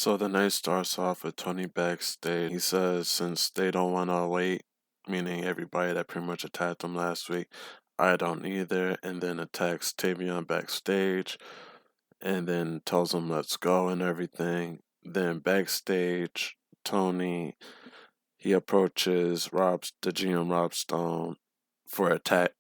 So the night starts off with Tony backstage. He says since they don't want to wait, meaning everybody that pretty much attacked him last week, I don't either, and then attacks Tavion backstage and then tells him let's go and everything. Then backstage, Tony he approaches the GM Rob Stone for attack.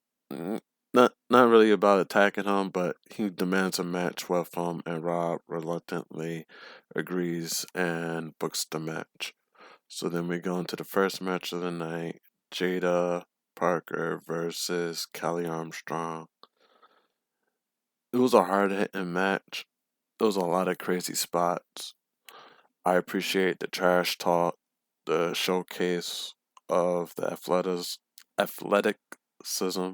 Not really about attacking him, but he demands a match with him, and Rob reluctantly agrees and books the match. So then we go into the first match of the night: Jada Parker versus Kelly Armstrong. It was a hard hitting match. There was a lot of crazy spots. I appreciate the trash talk, the showcase of the athleticism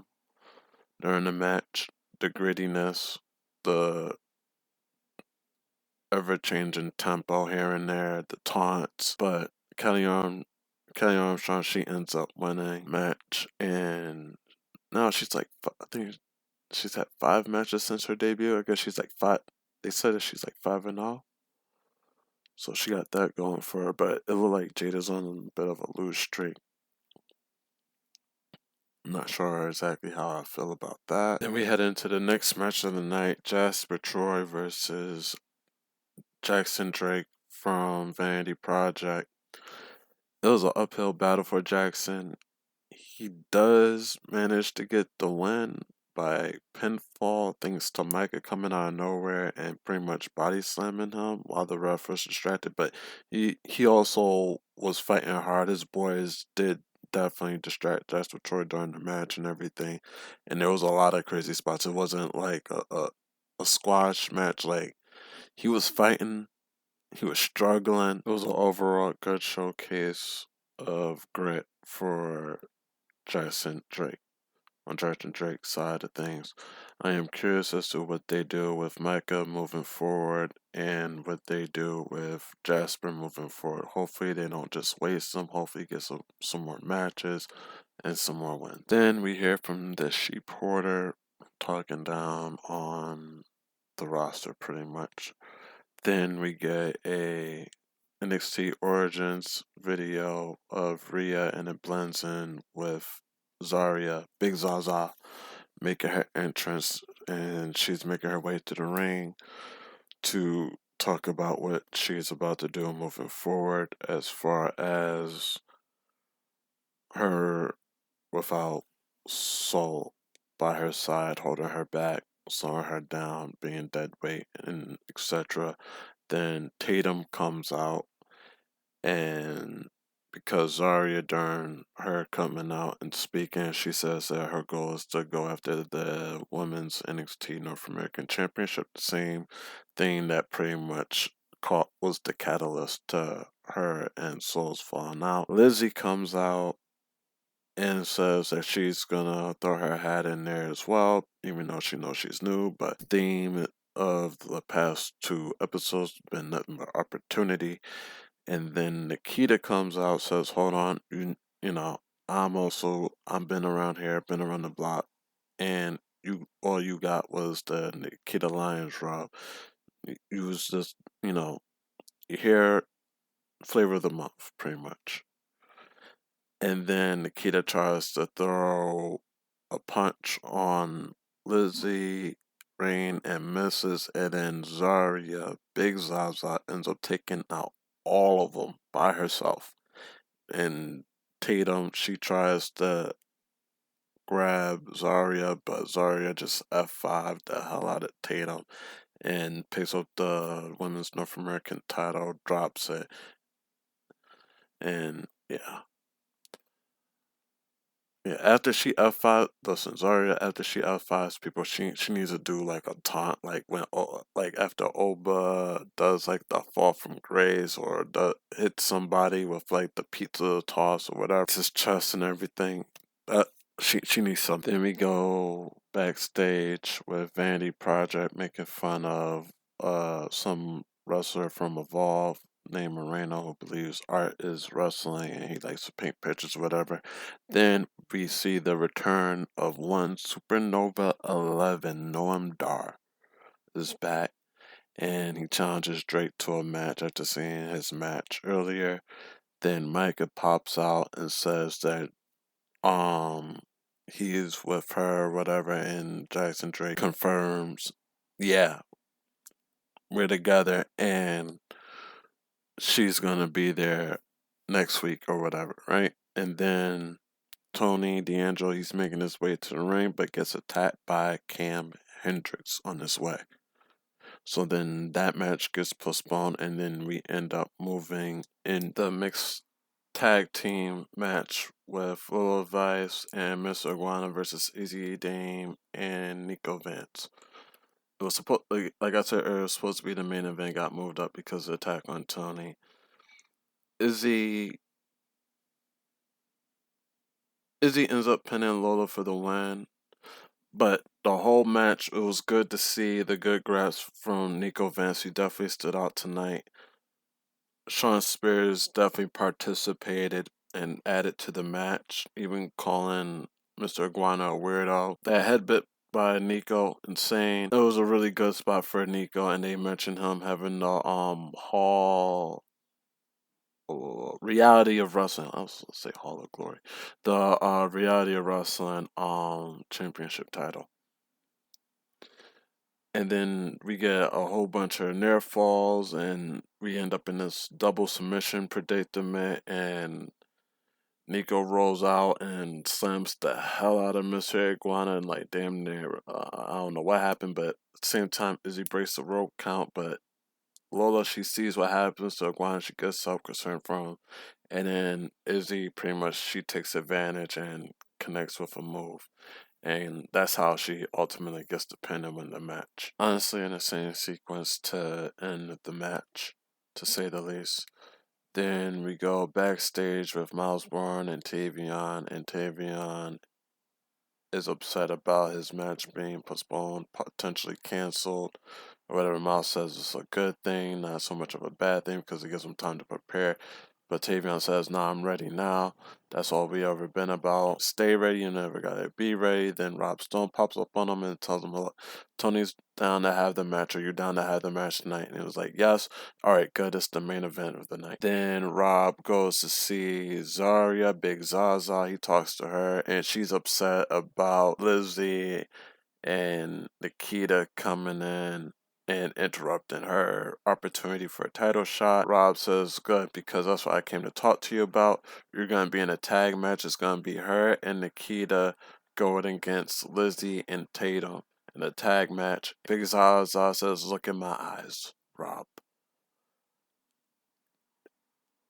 during the match, the grittiness, the ever changing tempo here and there, the taunts. But Kelly Armstrong, she ends up winning match, and now she's like, I think she's had 5 matches since her debut. I guess she's like five. They said that she's like 5-0. So she got that going for her, but it looked like Jada's on a bit of a lose streak. I'm not sure exactly how I feel about that. Then we head into the next match of the night: Jasper Troy versus Jackson Drake from Vanity Project. It was an uphill battle for Jackson. He does manage to get the win by pinfall thanks to Micah coming out of nowhere and pretty much body slamming him while the ref was distracted. But he also was fighting hard. His boys did definitely distract Jasper Troy during the match and everything. And there was a lot of crazy spots. It wasn't like a squash match. Like, he was fighting, he was struggling. It was an overall good showcase of grit for Jackson Drake on Jackson Drake's side of things. I am curious as to what they do with Micah moving forward and what they do with Jasper moving forward. Hopefully they don't just waste them. Hopefully get some more matches and some more wins. Then we hear from the Sheep Porter talking down on the roster pretty much. Then we get a NXT Origins video of Rhea, and it blends in with Zarya, Big Zaza, making her entrance, and she's making her way to the ring to talk about what she's about to do moving forward as far as her without Soul by her side, holding her back, slowing her down, being dead weight, and etc. Then Tatum comes out, and because Zarya, during her coming out and speaking, she says that her goal is to go after the Women's NXT North American Championship, the same thing that pretty much was the catalyst to her and Soul's falling out. Lizzie comes out and says that she's gonna throw her hat in there as well, even though she knows she's new. But the theme of the past 2 episodes has been nothing but opportunity. And then Nikita comes out, says, "Hold on, you know, I'm been around here, been around the block, and all you got was the Nikita Lions rub. You was just, you hear flavor of the month, pretty much." And then Nikita tries to throw a punch on Lizzie, Rain, and misses, and then Zarya, Big Zaza, ends up taking out all of them by herself. And Tatum, she tries to grab Zarya, but Zarya just F5 the hell out of Tatum and picks up the Women's North American title, drops it, and yeah. Yeah, after she F5, listen, Zarya, after she F5s people, she needs to do like a taunt, like like after Oba does like the fall from grace or hit somebody with like the pizza toss or whatever, it's his chest and everything. Uh, she needs something. Then we go backstage with Vanity Project making fun of some wrestler from Evolve named Moreno who believes art is wrestling and he likes to paint pictures, whatever. Then we see the return of one Supernova 11, Noam Dar is back, and he challenges Drake to a match after seeing his match earlier. Then Micah pops out and says that he's with her or whatever, and Jackson Drake confirms, yeah, we're together, and she's gonna be there next week or whatever, right? And then Tony D'Angelo, he's making his way to the ring, but gets attacked by Cam Hendricks on his way. So then that match gets postponed, and then we end up moving in the mixed tag team match with Lil Vice and Mr. Iguana versus Izzy Dame and Nico Vance. It was supposed, like I said earlier, it was supposed to be the main event, got moved up because of the attack on Tony. Izzy ends up pinning Lola for the win. But the whole match, it was good to see the good grabs from Nico Vance. He definitely stood out tonight. Sean Spears definitely participated and added to the match, even calling Mr. Iguana a weirdo. That headbutt by Nico, insane. It was a really good spot for Nico, and they mentioned him having the Hall Reality of Wrestling. I was gonna say Hall of Glory, the Reality of Wrestling championship title. And then we get a whole bunch of near falls, and we end up in this double submission predicament, and Nico rolls out and slams the hell out of Mr. Iguana, and like damn near, I don't know what happened, but at the same time, Izzy breaks the rope count, but Lola, she sees what happens to Iguana, she gets self-concerned from him, and then Izzy pretty much, she takes advantage and connects with a move. And that's how she ultimately gets the pin and win the match. Honestly, an insane sequence to end the match, to say the least. Then we go backstage with Miles Bourne and Tavion is upset about his match being postponed, potentially canceled, or whatever. Miles says it's a good thing, not so much of a bad thing, because it gives him time to prepare. But Tavion says, nah, I'm ready now. That's all we ever been about. Stay ready, you never gotta be ready. Then Rob Stone pops up on him and tells him, look, Tony's down to have the match, or you're down to have the match tonight. And he was like, yes. All right, good. It's the main event of the night. Then Rob goes to see Zarya, Big Zaza. He talks to her, and she's upset about Lizzie and Nikita coming in and interrupting her opportunity for a title shot. Rob says, good, because that's what I came to talk to you about. You're going to be in a tag match. It's going to be her and Nikita going against Lizzie and Tatum in a tag match. Big Zaza says, look in my eyes, Rob.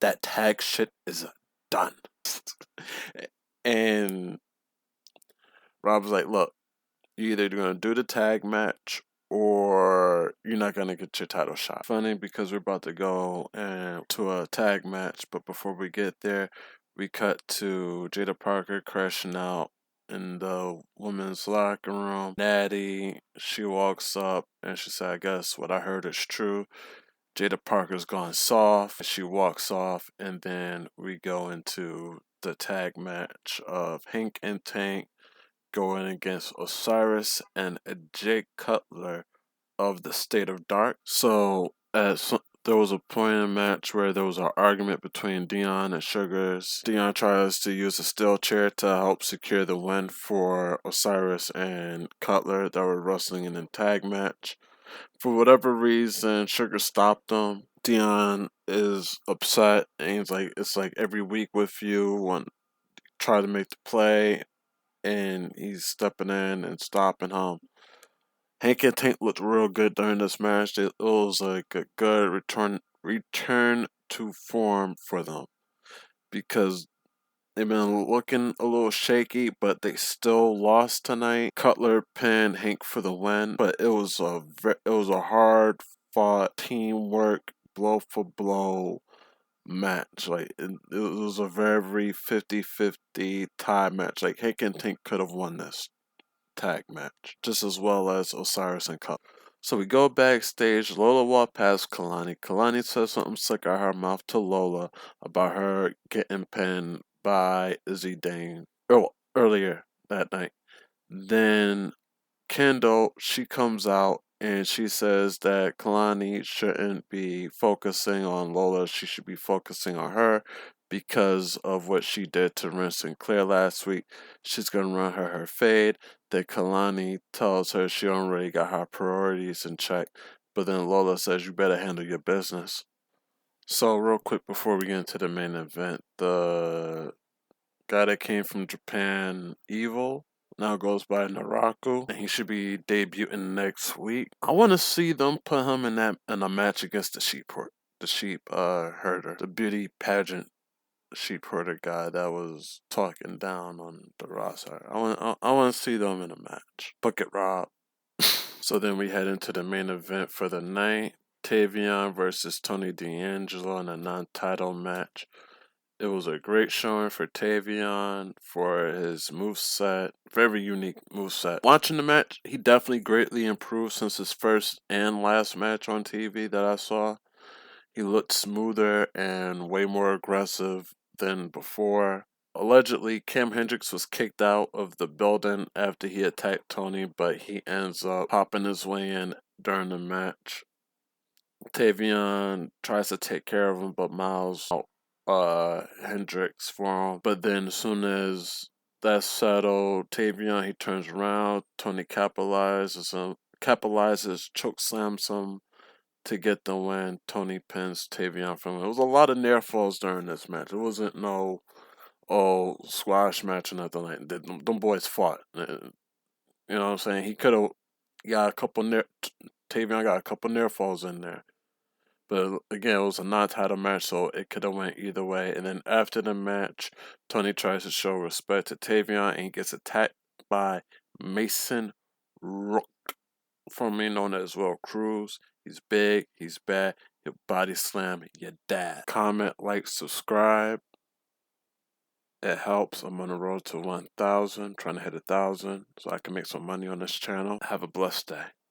That tag shit is done. And Rob's like, look, you're either going to do the tag match or you're not going to get your title shot. Funny because we're about to go to a tag match, but before we get there, we cut to Jada Parker crashing out in the women's locker room. Natty, she walks up and she said, I guess what I heard is true. Jada Parker's gone soft. She walks off, and then we go into the tag match of Hank and Tank going against Osiris and Jake Cutler of the State of Dark. So there was a point in the match where there was an argument between Dion and Sugars. Dion tries to use a steel chair to help secure the win for Osiris and Cutler that were wrestling in a tag match. For whatever reason, Sugar stopped them. Dion is upset, and he's like, it's like every week with you, want try to make the play, and he's stepping in and stopping him. Hank and Tank looked real good during this match. It was like a good return to form for them, because they've been looking a little shaky, but they still lost tonight. Cutler pinned Hank for the win, but it was a hard fought teamwork, blow for blow match. Like it was a very 50-50 tie match. Like Hank and Tank could have won this tag match, just as well as Osiris and Cutler. So we go backstage. Lola walked past Kalani. Kalani says something slick out her mouth to Lola about her getting pinned by Izzy Dane earlier that night. Then Kendall, she comes out and she says that Kalani shouldn't be focusing on Lola. She should be focusing on her because of what she did to Ren Sinclair last week. She's going to run her fade. That Kalani tells her she already got her priorities in check. But then Lola says, you better handle your business. So real quick before we get into the main event, the guy that came from Japan, Evil, now goes by Naraku, and he should be debuting next week. I want to see them put him in a match against the sheep herder, the beauty pageant sheep herder guy that was talking down on the roster. I want to see them in a match. Bucket Rob. So then we head into the main event for the night. Tavion versus Tony D'Angelo in a non-title match. It was a great showing for Tavion for his moveset. Very unique moveset. Watching the match, he definitely greatly improved since his first and last match on TV that I saw. He looked smoother and way more aggressive than before. Allegedly, Cam Hendricks was kicked out of the building after he attacked Tony, but he ends up popping his way in during the match. Tavion tries to take care of him, but Miles Hendricks for him. But then as soon as that's settled, Tavion, he turns around, Tony capitalizes, choke slams him to get the win. Tony pins Tavion from him. It was a lot of near falls during this match. It wasn't no squash match or nothing like that. Them boys fought. You know what I'm saying? He could have got a couple Tavion got a couple near falls in there. But again, it was a non-title match, so it could have went either way. And then after the match, Tony tries to show respect to Tavion, and he gets attacked by Mason Rook, formerly known as Will Cruz. He's big, he's bad, he'll body slam your dad. Comment, like, subscribe. It helps. I'm on the road to 1,000, trying to hit 1,000 so I can make some money on this channel. Have a blessed day.